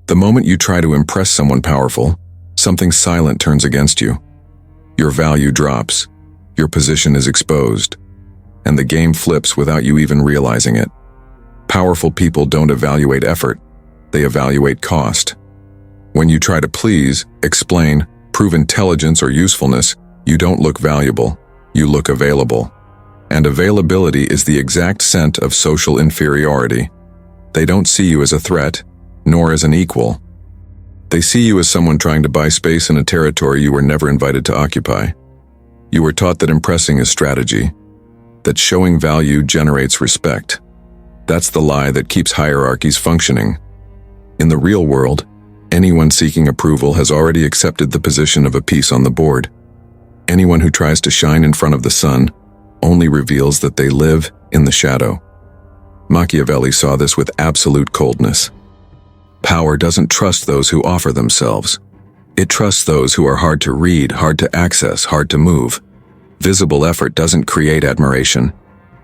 The moment you try to impress someone powerful, something silent turns against you. Your value drops, your position is exposed, and the game flips without you even realizing it. Powerful people don't evaluate effort, they evaluate cost. When you try to please, explain, prove intelligence or usefulness, you don't look valuable, you look available. And availability is the exact scent of social inferiority. They don't see you as a threat, nor as an equal. They see you as someone trying to buy space in a territory you were never invited to occupy. You were taught that impressing is strategy, that showing value generates respect. That's the lie that keeps hierarchies functioning. In the real world, anyone seeking approval has already accepted the position of a piece on the board. Anyone who tries to shine in front of the sun only reveals that they live in the shadow. Machiavelli saw this with absolute coldness. Power doesn't trust those who offer themselves. It trusts those who are hard to read, hard to access, hard to move. Visible effort doesn't create admiration.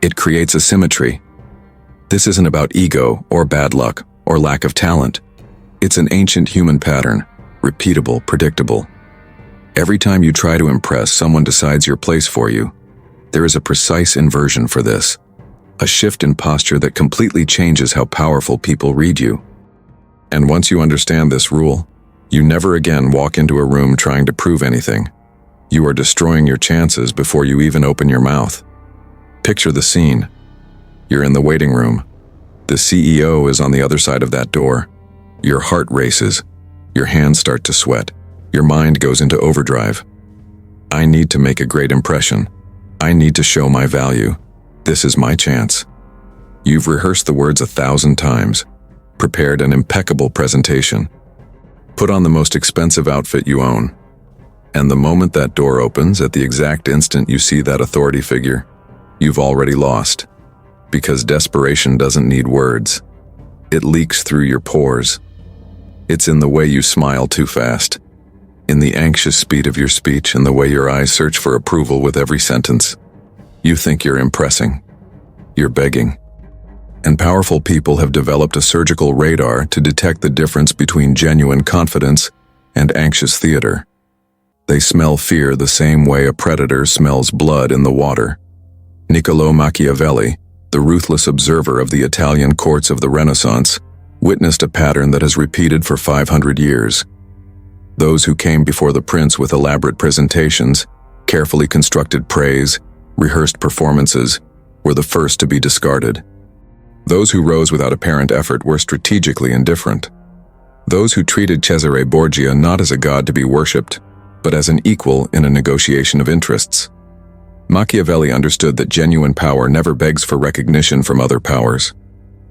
It creates asymmetry. This isn't about ego or bad luck or lack of talent. It's an ancient human pattern, repeatable, predictable. Every time you try to impress, someone decides your place for you. There is a precise inversion for this, a shift in posture that completely changes how powerful people read you. And once you understand this rule, you never again walk into a room trying to prove anything. You are destroying your chances before you even open your mouth. Picture the scene. You're in the waiting room. The CEO is on the other side of that door. Your heart races. Your hands start to sweat. Your mind goes into overdrive. I need to make a great impression. I need to show my value. This is my chance. You've rehearsed the words 1,000 times, prepared an impeccable presentation, put on the most expensive outfit you own. And the moment that door opens, at the exact instant you see that authority figure, you've already lost. Because desperation doesn't need words. It leaks through your pores. It's in the way you smile too fast, in the anxious speed of your speech, and the way your eyes search for approval with every sentence. You think you're impressing. You're begging. And powerful people have developed a surgical radar to detect the difference between genuine confidence and anxious theater. They smell fear the same way a predator smells blood in the water. Niccolò Machiavelli, the ruthless observer of the Italian courts of the Renaissance, witnessed a pattern that has repeated for 500 years. Those who came before the prince with elaborate presentations, carefully constructed praise, rehearsed performances, were the first to be discarded. Those who rose without apparent effort were strategically indifferent. Those who treated Cesare Borgia not as a god to be worshipped, but as an equal in a negotiation of interests. Machiavelli understood that genuine power never begs for recognition from other powers.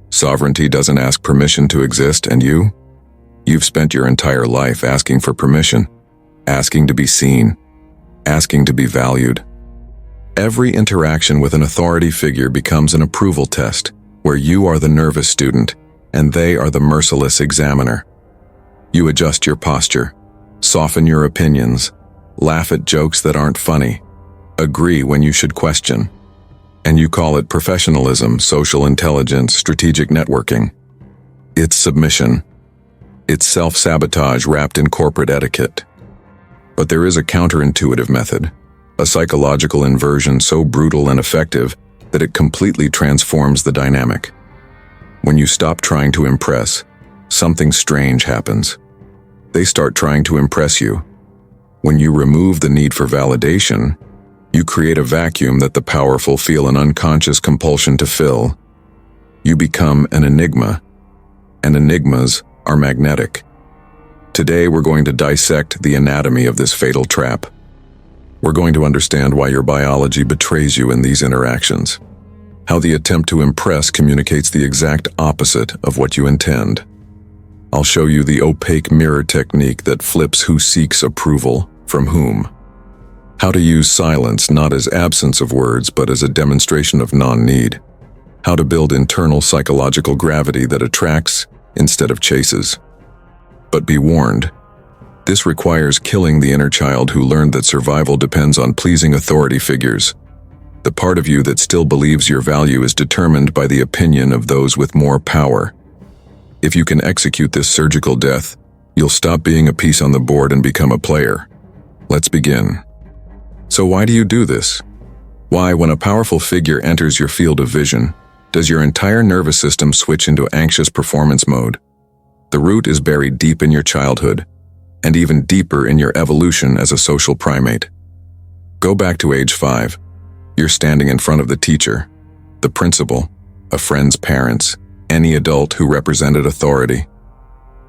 Sovereignty doesn't ask permission to exist, and you've spent your entire life asking for permission, asking to be seen, asking to be valued. Every interaction with an authority figure becomes an approval test, where you are the nervous student and they are the merciless examiner. You adjust your posture, soften your opinions, laugh at jokes that aren't funny, agree when you should question. And you call it professionalism, social intelligence, strategic networking. It's submission. It's self-sabotage wrapped in corporate etiquette. But there is a counterintuitive method, a psychological inversion so brutal and effective that it completely transforms the dynamic. When you stop trying to impress, something strange happens. They start trying to impress you. When you remove the need for validation, you create a vacuum that the powerful feel an unconscious compulsion to fill. You become an enigma, and enigmas are magnetic. Today we're going to dissect the anatomy of this fatal trap. We're going to understand why your biology betrays you in these interactions, how the attempt to impress communicates the exact opposite of what you intend. I'll show you the opaque mirror technique that flips who seeks approval from whom. How to use silence not as absence of words but as a demonstration of non-need. How to build internal psychological gravity that attracts instead of chases. But be warned, this requires killing the inner child who learned that survival depends on pleasing authority figures. The part of you that still believes your value is determined by the opinion of those with more power. If you can execute this surgical death, you'll stop being a piece on the board and become a player. Let's begin. So why do you do this? Why, when a powerful figure enters your field of vision, does your entire nervous system switch into anxious performance mode? The root is buried deep in your childhood, and even deeper in your evolution as a social primate. Go back to age 5. You're standing in front of the teacher, the principal, a friend's parents, any adult who represented authority.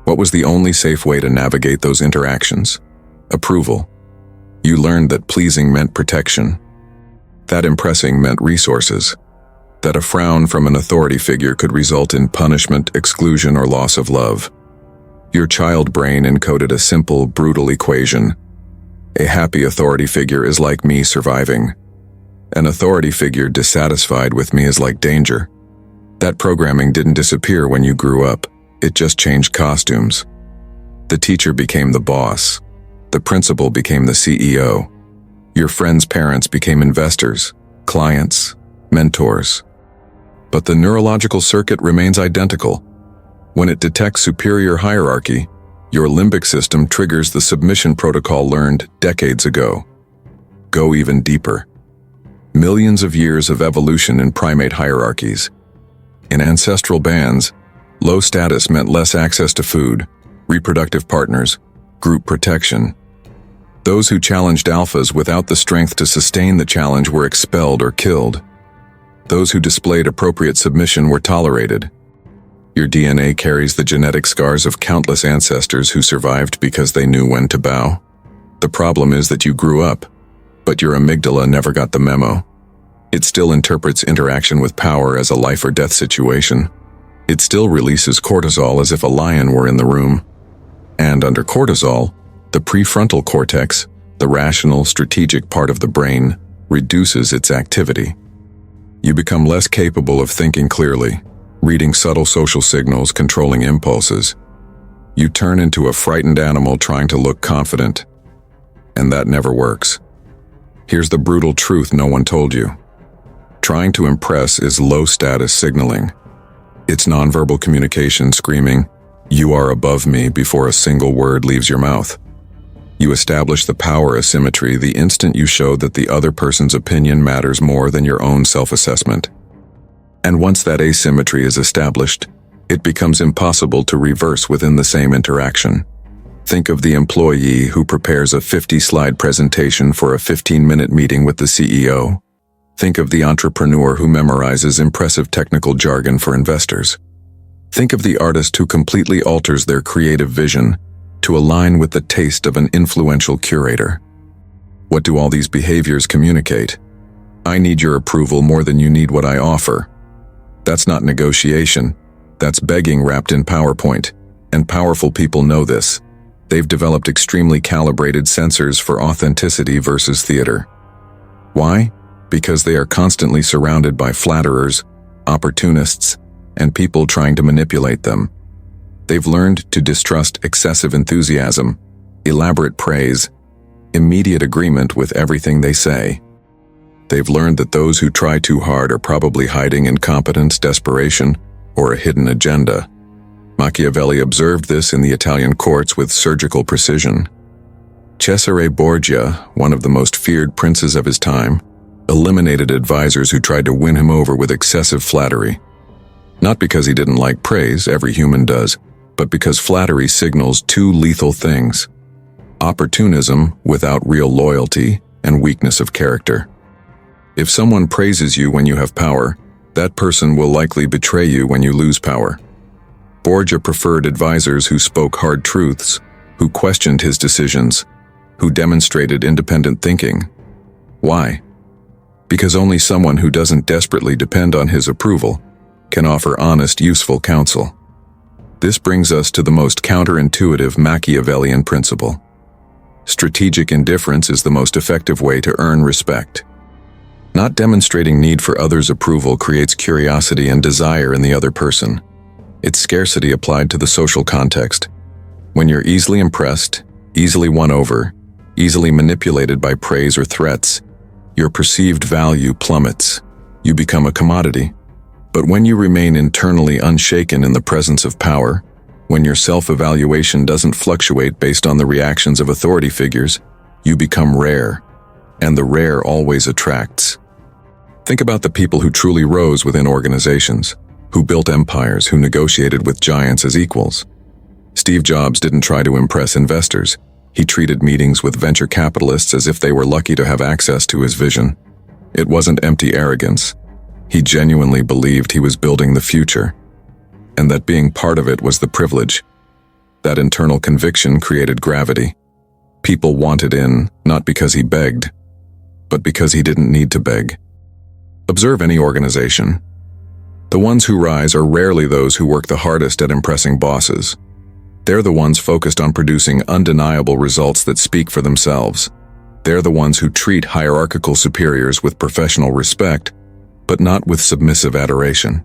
What was the only safe way to navigate those interactions? Approval. You learned that pleasing meant protection, that impressing meant resources, that a frown from an authority figure could result in punishment, exclusion, or loss of love. Your child brain encoded a simple, brutal equation. A happy authority figure is like me surviving. An authority figure dissatisfied with me is like danger. That programming didn't disappear when you grew up. It just changed costumes. The teacher became the boss. The principal became the CEO. Your friends' parents became investors, clients, mentors. But the neurological circuit remains identical. When it detects superior hierarchy, your limbic system triggers the submission protocol learned decades ago. Go even deeper. Millions of years of evolution in primate hierarchies. In ancestral bands, low status meant less access to food, reproductive partners, group protection. Those who challenged alphas without the strength to sustain the challenge were expelled or killed. Those who displayed appropriate submission were tolerated. Your DNA carries the genetic scars of countless ancestors who survived because they knew when to bow. The problem is that you grew up, but your amygdala never got the memo. It still interprets interaction with power as a life or death situation. It still releases cortisol as if a lion were in the room. And under cortisol, the prefrontal cortex, the rational, strategic part of the brain, reduces its activity. You become less capable of thinking clearly, reading subtle social signals, controlling impulses. You turn into a frightened animal trying to look confident. And that never works. Here's the brutal truth no one told you. Trying to impress is low-status signaling. It's nonverbal communication screaming, "You are above me," before a single word leaves your mouth. You establish the power asymmetry the instant you show that the other person's opinion matters more than your own self-assessment. And once that asymmetry is established, it becomes impossible to reverse within the same interaction. Think of the employee who prepares a 50-slide presentation for a 15-minute meeting with the CEO. Think of the entrepreneur who memorizes impressive technical jargon for investors. Think of the artist who completely alters their creative vision to align with the taste of an influential curator. What do all these behaviors communicate? I need your approval more than you need what I offer. That's not negotiation. That's begging wrapped in PowerPoint. And powerful people know this. They've developed extremely calibrated sensors for authenticity versus theater. Why? Because they are constantly surrounded by flatterers, opportunists, and people trying to manipulate them. They've learned to distrust excessive enthusiasm, elaborate praise, immediate agreement with everything they say. They've learned that those who try too hard are probably hiding incompetence, desperation, or a hidden agenda. Machiavelli observed this in the Italian courts with surgical precision. Cesare Borgia, one of the most feared princes of his time, eliminated advisors who tried to win him over with excessive flattery. Not because he didn't like praise, every human does, but because flattery signals two lethal things: opportunism without real loyalty and weakness of character. If someone praises you when you have power, that person will likely betray you when you lose power. Borgia preferred advisors who spoke hard truths, who questioned his decisions, who demonstrated independent thinking. Why? Because only someone who doesn't desperately depend on his approval can offer honest, useful counsel. This brings us to the most counterintuitive Machiavellian principle. Strategic indifference is the most effective way to earn respect. Not demonstrating need for others' approval creates curiosity and desire in the other person. It's scarcity applied to the social context. When you're easily impressed, easily won over, easily manipulated by praise or threats, your perceived value plummets. You become a commodity. But when you remain internally unshaken in the presence of power, when your self-evaluation doesn't fluctuate based on the reactions of authority figures, you become rare, and the rare always attracts. Think about the people who truly rose within organizations, who built empires, who negotiated with giants as equals. Steve Jobs didn't try to impress investors. He treated meetings with venture capitalists as if they were lucky to have access to his vision. It wasn't empty arrogance. He genuinely believed he was building the future, and that being part of it was the privilege. That internal conviction created gravity. People wanted in, not because he begged, but because he didn't need to beg. Observe any organization. The ones who rise are rarely those who work the hardest at impressing bosses. They're the ones focused on producing undeniable results that speak for themselves. They're the ones who treat hierarchical superiors with professional respect, but not with submissive adoration.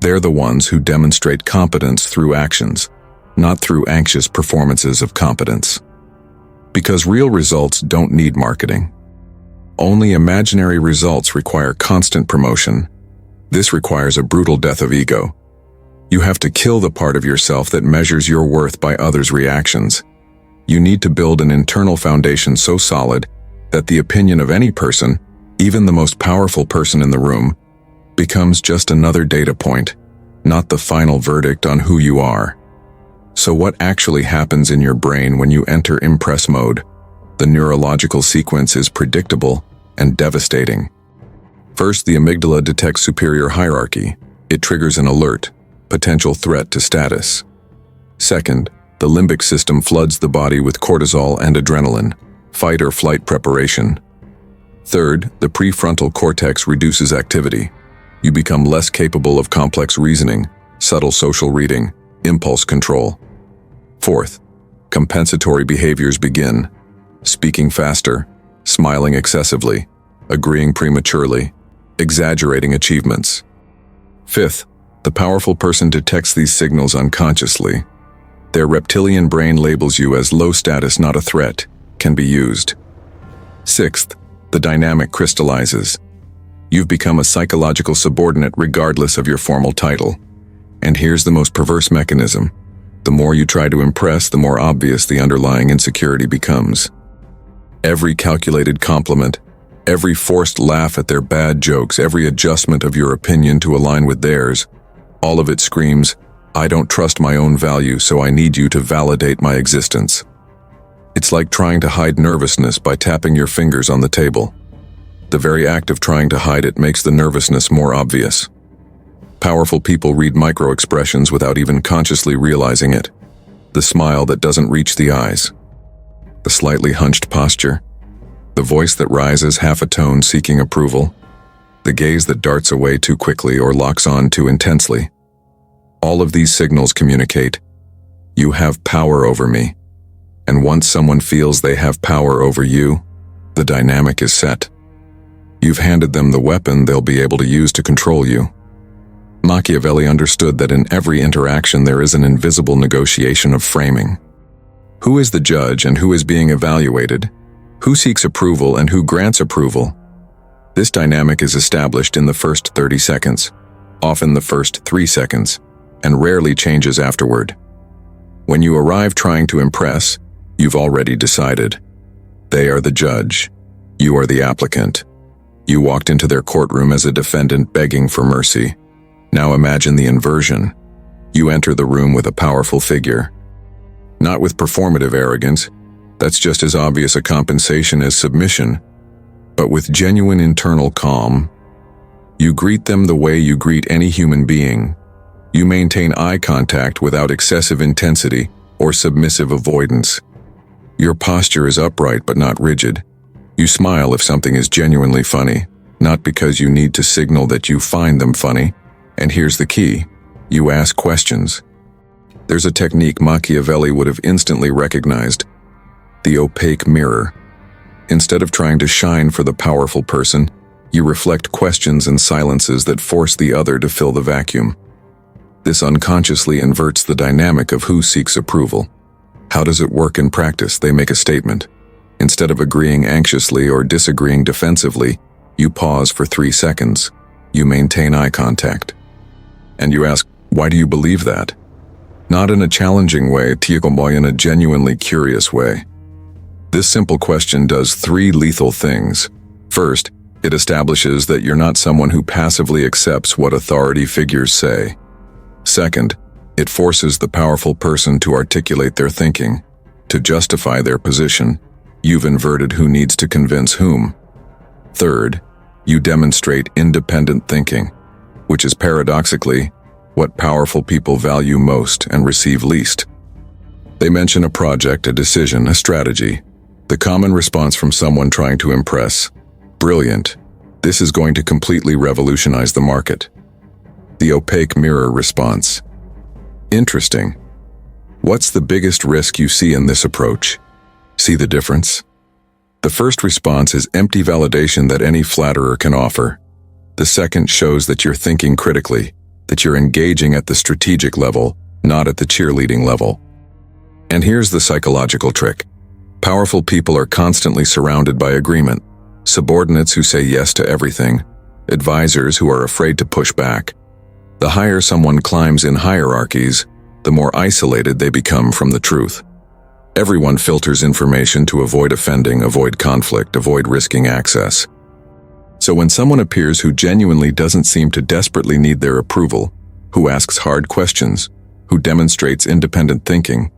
They're the ones who demonstrate competence through actions, not through anxious performances of competence. Because real results don't need marketing. Only imaginary results require constant promotion. This requires a brutal death of ego. You have to kill the part of yourself that measures your worth by others' reactions. You need to build an internal foundation so solid that the opinion of any person, even the most powerful person in the room, becomes just another data point, not the final verdict on who you are. So what actually happens in your brain when you enter impress mode? The neurological sequence is predictable and devastating. First, the amygdala detects superior hierarchy. It triggers an alert, potential threat to status. Second, the limbic system floods the body with cortisol and adrenaline, fight or flight preparation. Third, the prefrontal cortex reduces activity. You become less capable of complex reasoning, subtle social reading, impulse control. Fourth, compensatory behaviors begin. Speaking faster, smiling excessively, agreeing prematurely, exaggerating achievements. Fifth, the powerful person detects these signals unconsciously. Their reptilian brain labels you as low status, not a threat, can be used. Sixth, the dynamic crystallizes. You've become a psychological subordinate regardless of your formal title. And here's the most perverse mechanism. The more you try to impress, the more obvious the underlying insecurity becomes. Every calculated compliment, every forced laugh at their bad jokes, every adjustment of your opinion to align with theirs, all of it screams, I don't trust my own value, so I need you to validate my existence. It's like trying to hide nervousness by tapping your fingers on the table. The very act of trying to hide it makes the nervousness more obvious. Powerful people read micro-expressions without even consciously realizing it. The smile that doesn't reach the eyes. The slightly hunched posture. The voice that rises half a tone seeking approval. The gaze that darts away too quickly or locks on too intensely. All of these signals communicate, you have power over me. And once someone feels they have power over you, the dynamic is set. You've handed them the weapon they'll be able to use to control you. Machiavelli understood that in every interaction there is an invisible negotiation of framing. Who is the judge and who is being evaluated? Who seeks approval and who grants approval? This dynamic is established in the first 30 seconds, often the first 3 seconds, and rarely changes afterward. When you arrive trying to impress, you've already decided. They are the judge. You are the applicant. You walked into their courtroom as a defendant begging for mercy. Now imagine the inversion. You enter the room with a powerful figure. Not with performative arrogance, that's just as obvious a compensation as submission, but with genuine internal calm. You greet them the way you greet any human being. You maintain eye contact without excessive intensity or submissive avoidance. Your posture is upright but not rigid. You smile if something is genuinely funny, not because you need to signal that you find them funny. And here's the key. You ask questions. There's a technique Machiavelli would have instantly recognized. The opaque mirror. Instead of trying to shine for the powerful person, you reflect questions and silences that force the other to fill the vacuum. This unconsciously inverts the dynamic of who seeks approval. How does it work in practice? They make a statement. Instead of agreeing anxiously or disagreeing defensively, you pause for 3 seconds. You maintain eye contact. And you ask, why do you believe that? Not in a challenging way, but in a genuinely curious way. This simple question does three lethal things. First, it establishes that you're not someone who passively accepts what authority figures say. Second, it forces the powerful person to articulate their thinking, to justify their position. You've inverted who needs to convince whom. Third, you demonstrate independent thinking, which is paradoxically what powerful people value most and receive least. They mention a project, a decision, a strategy. The common response from someone trying to impress: brilliant. This is going to completely revolutionize the market. The opaque mirror response: interesting. What's the biggest risk you see in this approach? See the difference? The first response is empty validation that any flatterer can offer. The second shows that you're thinking critically, that you're engaging at the strategic level, not at the cheerleading level. And here's the psychological trick. Powerful people are constantly surrounded by agreement. Subordinates who say yes to everything, advisors who are afraid to push back. The higher someone climbs in hierarchies, the more isolated they become from the truth. Everyone filters information to avoid offending, avoid conflict, avoid risking access. So when someone appears who genuinely doesn't seem to desperately need their approval, who asks hard questions, who demonstrates independent thinking,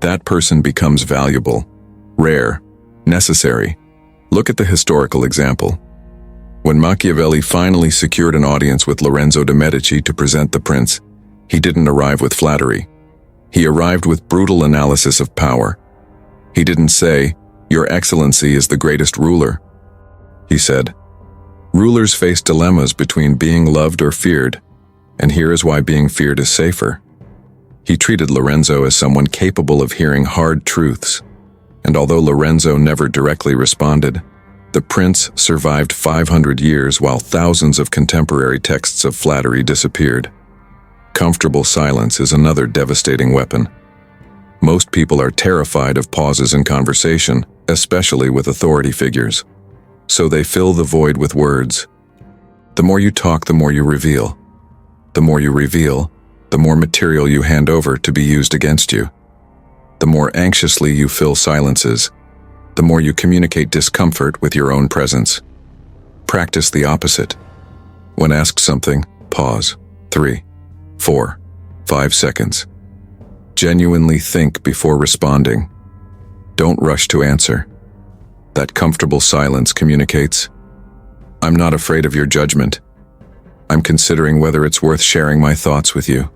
that person becomes valuable, rare, necessary. Look at the historical example. When Machiavelli finally secured an audience with Lorenzo de' Medici to present the prince, he didn't arrive with flattery. He arrived with brutal analysis of power. He didn't say, "Your Excellency is the greatest ruler." He said, "Rulers face dilemmas between being loved or feared, and here is why being feared is safer." He treated Lorenzo as someone capable of hearing hard truths, and although Lorenzo never directly responded, the prince survived 500 years while thousands of contemporary texts of flattery disappeared. Comfortable silence is another devastating weapon. Most people are terrified of pauses in conversation, especially with authority figures. So they fill the void with words. The more you talk, the more you reveal. The more you reveal, the more material you hand over to be used against you. The more anxiously you fill silences, the more you communicate discomfort with your own presence. Practice the opposite. When asked something, pause. 3, 4, 5 seconds. Genuinely think before responding. Don't rush to answer. That comfortable silence communicates, "I'm not afraid of your judgment. I'm considering whether it's worth sharing my thoughts with you."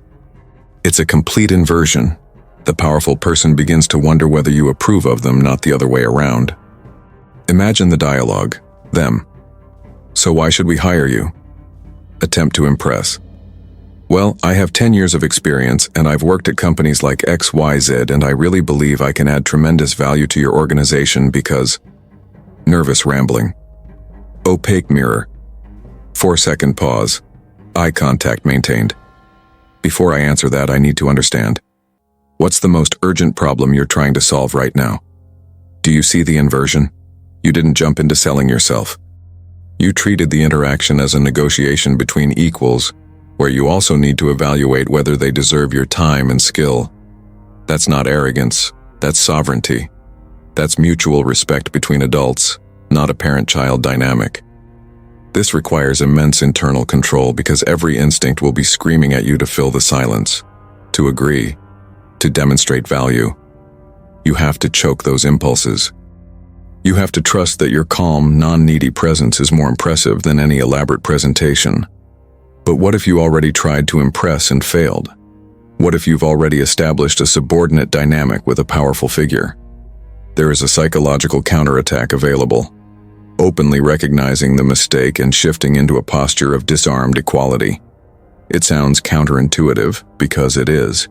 It's a complete inversion. The powerful person begins to wonder whether you approve of them, not the other way around. Imagine the dialogue. Them. "So why should we hire you?" Attempt to impress. "Well, I have 10 years of experience and I've worked at companies like XYZ and I really believe I can add tremendous value to your organization because..." Nervous rambling. Opaque mirror. 4-second pause. Eye contact maintained. "Before I answer that, I need to understand. What's the most urgent problem you're trying to solve right now?" Do you see the inversion? You didn't jump into selling yourself. You treated the interaction as a negotiation between equals, where you also need to evaluate whether they deserve your time and skill. That's not arrogance, that's sovereignty. That's mutual respect between adults, not a parent-child dynamic. This requires immense internal control because every instinct will be screaming at you to fill the silence, to agree, to demonstrate value. You have to choke those impulses. You have to trust that your calm, non-needy presence is more impressive than any elaborate presentation. But what if you already tried to impress and failed? What if you've already established a subordinate dynamic with a powerful figure? There is a psychological counterattack available, openly recognizing the mistake and shifting into a posture of disarmed equality. It sounds counterintuitive because it is.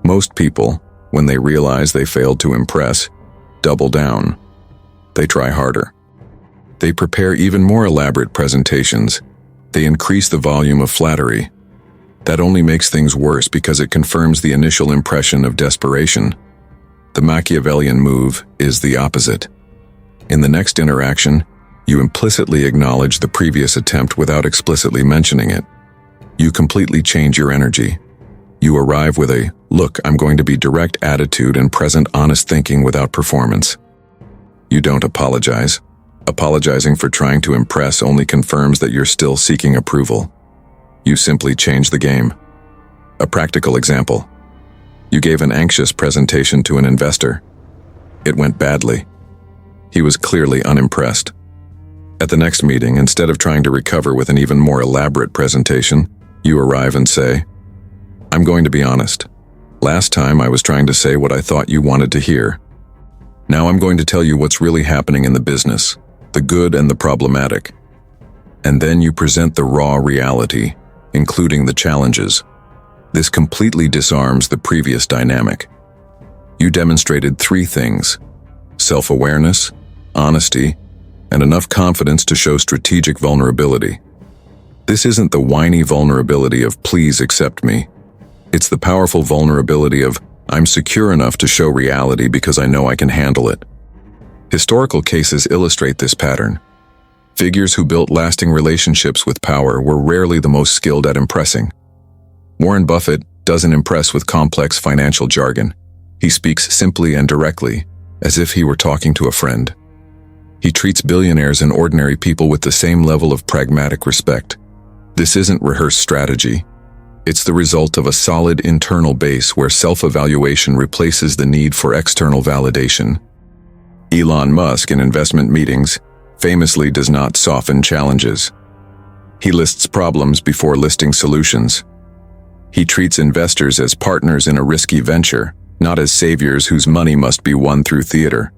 Most people, when they realize they failed to impress, double down. They try harder. They prepare even more elaborate presentations. They increase the volume of flattery. That only makes things worse because it confirms the initial impression of desperation. The Machiavellian move is the opposite. In the next interaction, You implicitly acknowledge the previous attempt without explicitly mentioning it. You completely change your energy. You arrive with a, "Look, I'm going to be direct" attitude and present honest thinking without performance. You don't apologize. Apologizing for trying to impress only confirms that you're still seeking approval. You simply change the game. A practical example. You gave an anxious presentation to an investor. It went badly. He was clearly unimpressed. At the next meeting, instead of trying to recover with an even more elaborate presentation, you arrive and say, "I'm going to be honest. Last time I was trying to say what I thought you wanted to hear. Now I'm going to tell you what's really happening in the business, the good and the problematic." And then you present the raw reality, including the challenges. This completely disarms the previous dynamic. You demonstrated three things: self-awareness, honesty, and enough confidence to show strategic vulnerability. This isn't the whiny vulnerability of "please accept me." It's the powerful vulnerability of "I'm secure enough to show reality because I know I can handle it." Historical cases illustrate this pattern. Figures who built lasting relationships with power were rarely the most skilled at impressing. Warren Buffett doesn't impress with complex financial jargon. He speaks simply and directly, as if he were talking to a friend. He treats billionaires and ordinary people with the same level of pragmatic respect. This isn't rehearsed strategy. It's the result of a solid internal base where self-evaluation replaces the need for external validation. Elon Musk, in investment meetings, famously does not soften challenges. He lists problems before listing solutions. He treats investors as partners in a risky venture, not as saviors whose money must be won through theater.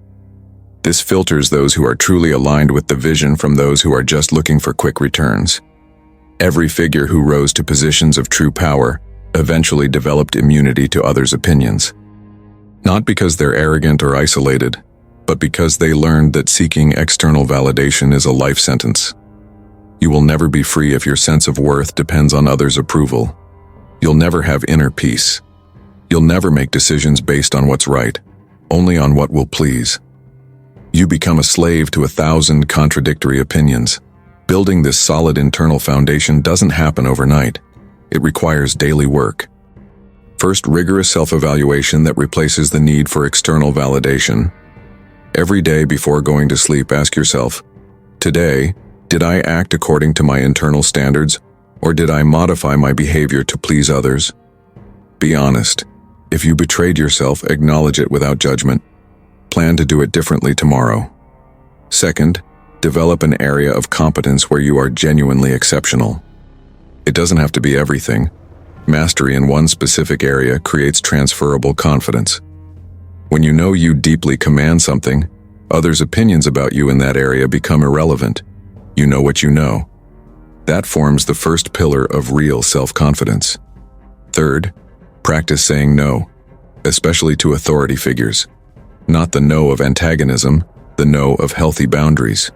This filters those who are truly aligned with the vision from those who are just looking for quick returns. Every figure who rose to positions of true power eventually developed immunity to others' opinions. Not because they're arrogant or isolated, but because they learned that seeking external validation is a life sentence. You will never be free if your sense of worth depends on others' approval. You'll never have inner peace. You'll never make decisions based on what's right, only on what will please. You become a slave to 1,000 contradictory opinions. Building this solid internal foundation doesn't happen overnight. It requires daily work. First, rigorous self-evaluation that replaces the need for external validation. Every day before going to sleep, ask yourself, "Today, did I act according to my internal standards, or did I modify my behavior to please others?" Be honest. If you betrayed yourself, acknowledge it without judgment. Plan to do it differently tomorrow. Second, develop an area of competence where you are genuinely exceptional. It doesn't have to be everything. Mastery in one specific area creates transferable confidence. When you know you deeply command something, others' opinions about you in that area become irrelevant. You know what you know. That forms the first pillar of real self-confidence. Third, practice saying no, especially to authority figures. Not the no of antagonism, the no of healthy boundaries.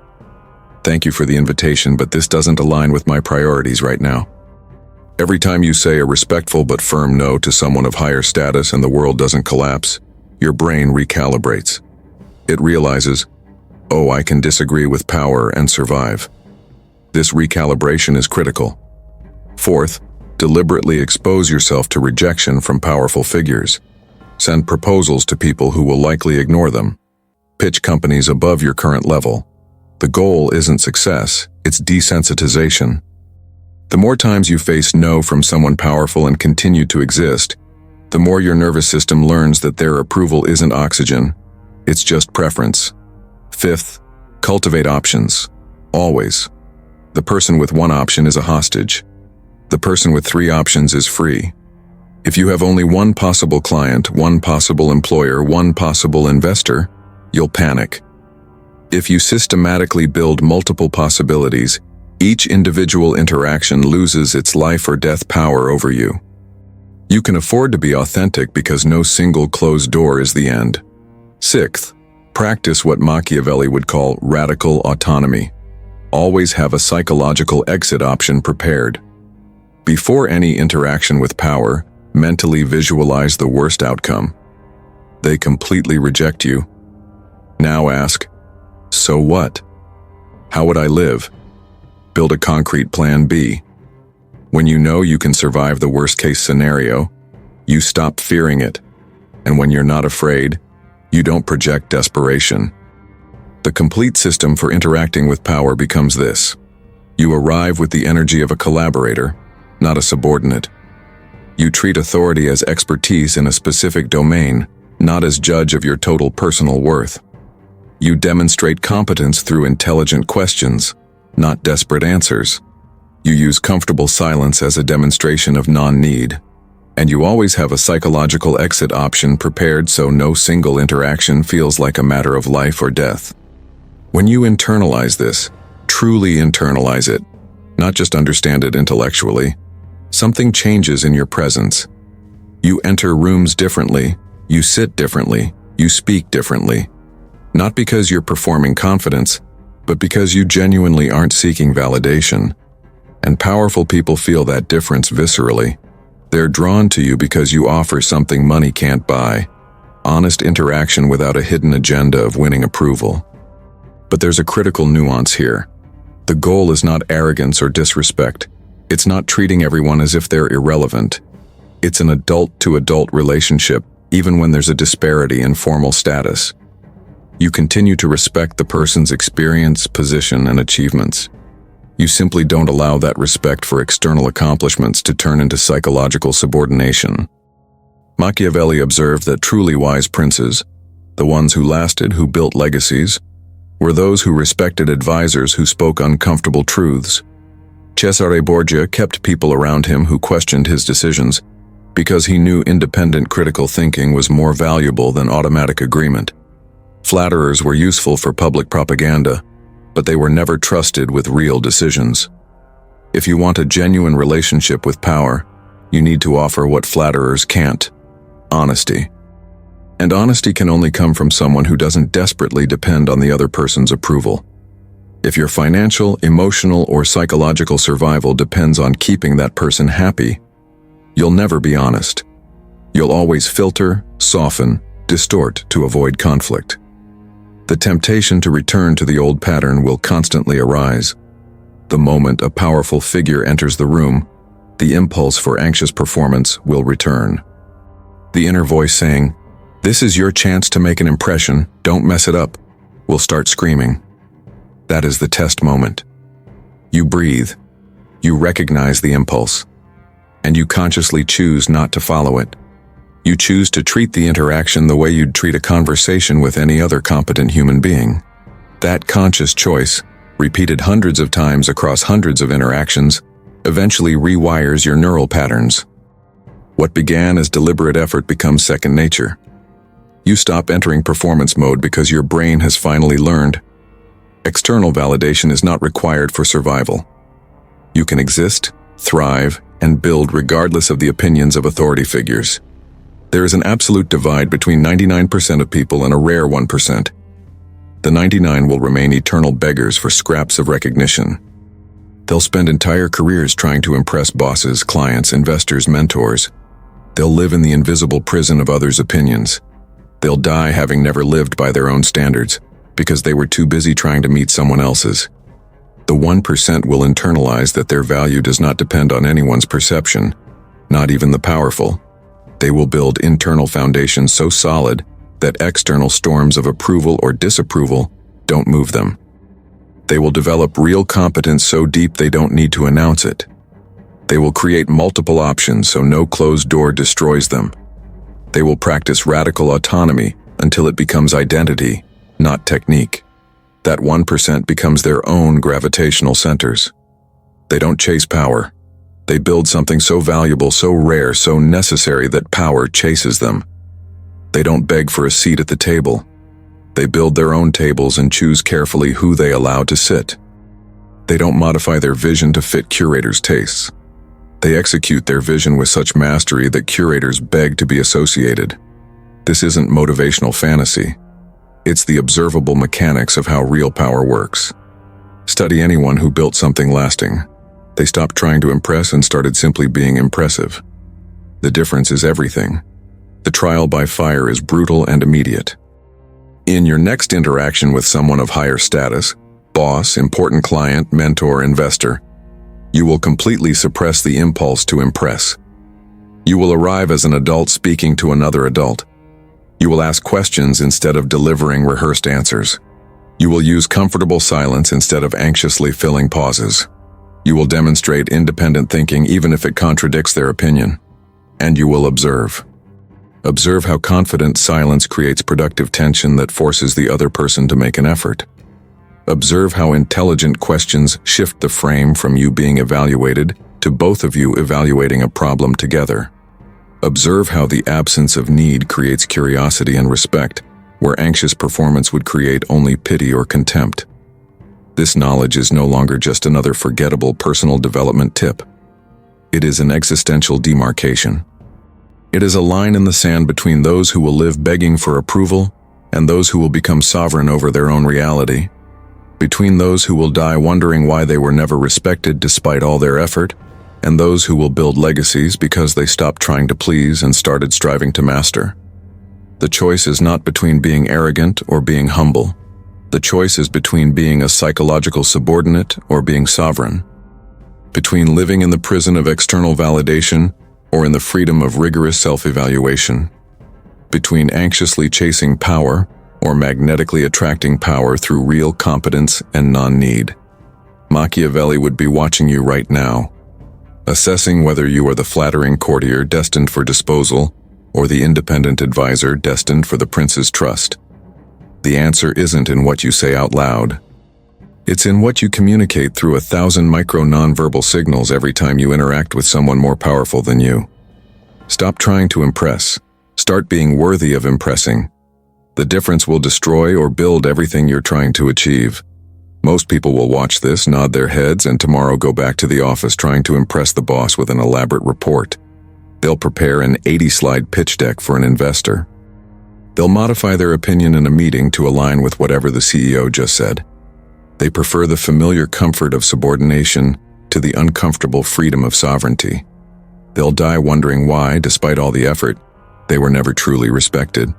"Thank you for the invitation, but this doesn't align with my priorities right now." Every time you say a respectful but firm no to someone of higher status and the world doesn't collapse, your brain recalibrates. It realizes, "Oh, I can disagree with power and survive." This recalibration is critical. Fourth, deliberately expose yourself to rejection from powerful figures. Send proposals to people who will likely ignore them. Pitch companies above your current level. The goal isn't success, it's desensitization. The more times you face no from someone powerful and continue to exist, the more your nervous system learns that their approval isn't oxygen, it's just preference. Fifth, cultivate options. Always. The person with one option is a hostage. The person with 3 options is free. If you have only one possible client, one possible employer, one possible investor, you'll panic. If you systematically build multiple possibilities, each individual interaction loses its life or death power over you. You can afford to be authentic because no single closed door is the end. Sixth, practice what Machiavelli would call radical autonomy. Always have a psychological exit option prepared. Before any interaction with power, mentally visualize the worst outcome. They completely reject you. Now ask, so what? How would I live? Build a concrete plan B. When you know you can survive the worst-case scenario, you stop fearing it. And when you're not afraid, you don't project desperation. The complete system for interacting with power becomes this. You arrive with the energy of a collaborator, not a subordinate. You treat authority as expertise in a specific domain, not as judge of your total personal worth. You demonstrate competence through intelligent questions, not desperate answers. You use comfortable silence as a demonstration of non-need. And you always have a psychological exit option prepared so no single interaction feels like a matter of life or death. When you internalize this, truly internalize it, not just understand it intellectually, something changes in your presence. You enter rooms differently, you sit differently, you speak differently. Not because you're performing confidence, but because you genuinely aren't seeking validation. And powerful people feel that difference viscerally. They're drawn to you because you offer something money can't buy. Honest interaction without a hidden agenda of winning approval. But there's a critical nuance here. The goal is not arrogance or disrespect. It's not treating everyone as if they're irrelevant. It's an adult-to-adult relationship, even when there's a disparity in formal status. You continue to respect the person's experience, position, and achievements. You simply don't allow that respect for external accomplishments to turn into psychological subordination. Machiavelli observed that truly wise princes, the ones who lasted, who built legacies, were those who respected advisors who spoke uncomfortable truths. Cesare Borgia kept people around him who questioned his decisions because he knew independent critical thinking was more valuable than automatic agreement. Flatterers were useful for public propaganda, but they were never trusted with real decisions. If you want a genuine relationship with power, you need to offer what flatterers can't: honesty. And honesty can only come from someone who doesn't desperately depend on the other person's approval. If your financial, emotional, or psychological survival depends on keeping that person happy, you'll never be honest. You'll always filter, soften, distort to avoid conflict. The temptation to return to the old pattern will constantly arise. The moment a powerful figure enters the room, the impulse for anxious performance will return. The inner voice saying, "This is your chance to make an impression, don't mess it up," will start screaming. That is the test moment. You breathe, you recognize the impulse, and you consciously choose not to follow it. You choose to treat the interaction the way you'd treat a conversation with any other competent human being. That conscious choice, repeated hundreds of times across hundreds of interactions, eventually rewires your neural patterns. What began as deliberate effort becomes second nature. You stop entering performance mode because your brain has finally learned. External validation is not required for survival. You can exist, thrive, and build regardless of the opinions of authority figures. There is an absolute divide between 99% of people and a rare 1%. The 99 will remain eternal beggars for scraps of recognition. They'll spend entire careers trying to impress bosses, clients, investors, mentors. They'll live in the invisible prison of others' opinions. They'll die having never lived by their own standards, because they were too busy trying to meet someone else's. The 1% will internalize that their value does not depend on anyone's perception, not even the powerful. They will build internal foundations so solid that external storms of approval or disapproval don't move them. They will develop real competence so deep they don't need to announce it. They will create multiple options so no closed door destroys them. They will practice radical autonomy until it becomes identity, not technique. That 1% becomes their own gravitational centers. They don't chase power. They build something so valuable, so rare, so necessary that power chases them. They don't beg for a seat at the table. They build their own tables and choose carefully who they allow to sit. They don't modify their vision to fit curators' tastes. They execute their vision with such mastery that curators beg to be associated. This isn't motivational fantasy. It's the observable mechanics of how real power works. Study anyone who built something lasting. They stopped trying to impress and started simply being impressive. The difference is everything. The trial by fire is brutal and immediate. In your next interaction with someone of higher status, boss, important client, mentor, investor. You will completely suppress the impulse to impress. You will arrive as an adult speaking to another adult. You will ask questions instead of delivering rehearsed answers. You will use comfortable silence instead of anxiously filling pauses. You will demonstrate independent thinking even if it contradicts their opinion. And you will observe. Observe how confident silence creates productive tension that forces the other person to make an effort. Observe how intelligent questions shift the frame from you being evaluated to both of you evaluating a problem together. Observe how the absence of need creates curiosity and respect, where anxious performance would create only pity or contempt. This knowledge is no longer just another forgettable personal development tip. It is an existential demarcation. It is a line in the sand between those who will live begging for approval and those who will become sovereign over their own reality. Between those who will die wondering why they were never respected despite all their effort, and those who will build legacies because they stopped trying to please and started striving to master. The choice is not between being arrogant or being humble. The choice is between being a psychological subordinate or being sovereign. Between living in the prison of external validation or in the freedom of rigorous self-evaluation. Between anxiously chasing power or magnetically attracting power through real competence and non-need. Machiavelli would be watching you right now, assessing whether you are the flattering courtier destined for disposal or the independent advisor destined for the prince's trust. The answer isn't in what you say out loud. It's in what you communicate through 1,000 micro nonverbal signals every time you interact with someone more powerful than you. Stop trying to impress. Start being worthy of impressing. The difference will destroy or build everything you're trying to achieve. Most people will watch this, nod their heads, and tomorrow go back to the office trying to impress the boss with an elaborate report. They'll prepare an 80-slide pitch deck for an investor. They'll modify their opinion in a meeting to align with whatever the CEO just said. They prefer the familiar comfort of subordination to the uncomfortable freedom of sovereignty. They'll die wondering why, despite all the effort, they were never truly respected.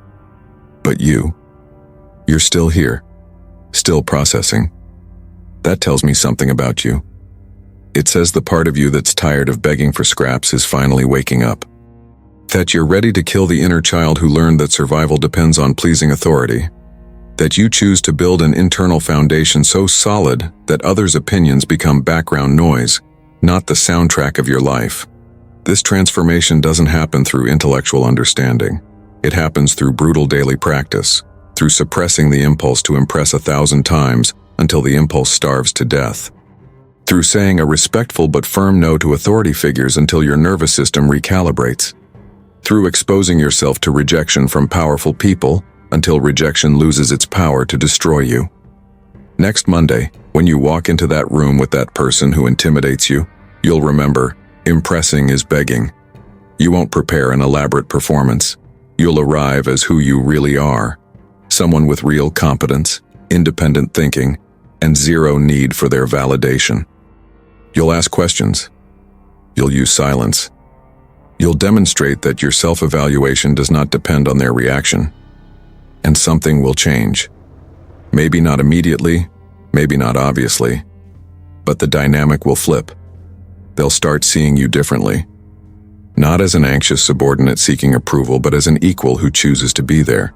But you're still here, still processing. That tells me something about you. It says the part of you that's tired of begging for scraps is finally waking up. That you're ready to kill the inner child who learned that survival depends on pleasing authority. That you choose to build an internal foundation so solid that others' opinions become background noise, not the soundtrack of your life. This transformation doesn't happen through intellectual understanding. It happens through brutal daily practice, through suppressing the impulse to impress 1,000 times until the impulse starves to death. Through saying a respectful but firm no to authority figures until your nervous system recalibrates. Through exposing yourself to rejection from powerful people until rejection loses its power to destroy you. Next Monday, when you walk into that room with that person who intimidates you, you'll remember, impressing is begging. You won't prepare an elaborate performance. You'll arrive as who you really are, someone with real competence, independent thinking, and zero need for their validation. You'll ask questions. You'll use silence. You'll demonstrate that your self-evaluation does not depend on their reaction. And something will change. Maybe not immediately, maybe not obviously, but the dynamic will flip. They'll start seeing you differently. Not as an anxious subordinate seeking approval, but as an equal who chooses to be there.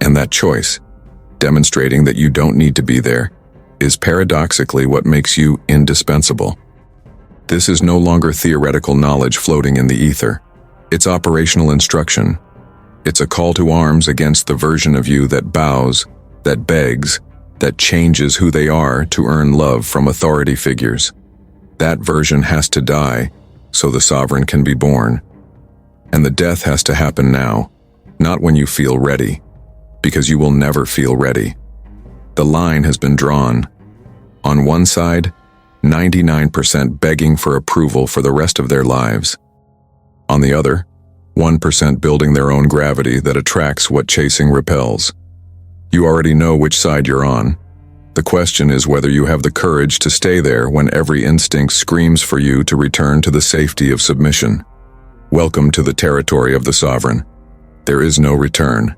And that choice, demonstrating that you don't need to be there, is paradoxically what makes you indispensable. This is no longer theoretical knowledge floating in the ether. It's operational instruction. It's a call to arms against the version of you that bows, that begs, that changes who they are to earn love from authority figures. That version has to die so the sovereign can be born. And the death has to happen now, not when you feel ready, because you will never feel ready. The line has been drawn. On one side, 99% begging for approval for the rest of their lives. On the other, 1% building their own gravity that attracts what chasing repels. You already know which side you're on. The question is whether you have the courage to stay there when every instinct screams for you to return to the safety of submission. Welcome to the territory of the sovereign. There is no return.